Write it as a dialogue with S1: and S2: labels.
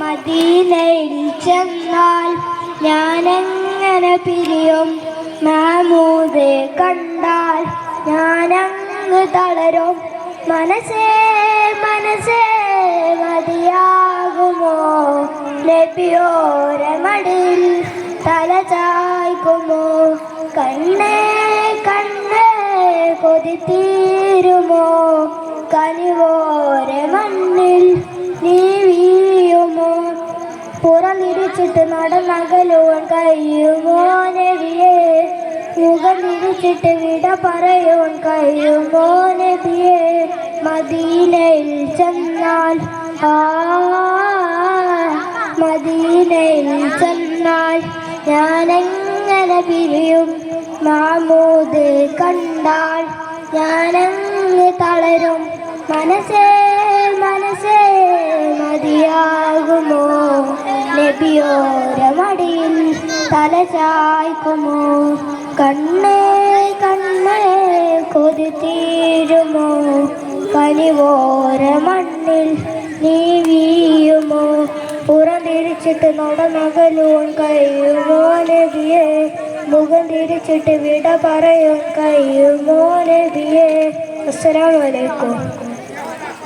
S1: മദീനയിൽ ചെന്നാൽ ഞാനെങ്ങനെ പിരിയും? മഹമൂദെ കണ്ടാൽ ഞാനങ്ങ് തളരും. മനസ്സേ മനസ്സേ മതിയാകുമോ? നബിയോരെ മടിയിൽ തല ചായ്ക്കുമോ? കണ്ണേ കണ്ണേ കൊതി തീരുമോ? കനിവോരെ മണ്ണിൽ നീ വീഴുമോ? പുറമിരിച്ചിട്ട് നടന്നകലുവാൻ കഴിയുമോ നബിയേ? മുഖം തിരിച്ചിട്ട് വിട പറയുവാൻ കഴിയുമോ നബിയേ? മദീനയിൽ ചെന്നാൽ മദീനയിൽ ചെന്നാൽ ഞാനെങ്ങനെ പിരിയും? മഹമൂദ് കണ്ടാൽ ഞാനങ്ങ് തളരും. മനസ്സേ മനസ്സേ മതിയാകുമോ? നബിയോരെ മടിയിൽ തല ചായ്ക്കുമോ? കണ്ണേ കണ്ണേ കൊതി തീരുമോ? കനിവോരെ മണ്ണിൽ നീ വീഴുമോ? പുറംതിരിച്ചിട്ട് നടന്നകലുവാൻ കഴിയുമോ നബിയേ? മുഖം തിരിച്ചിട്ട് വിട പറയാൻ കഴിയുമോ നബിയേ? അസ്സലാമു അലൈക്കും.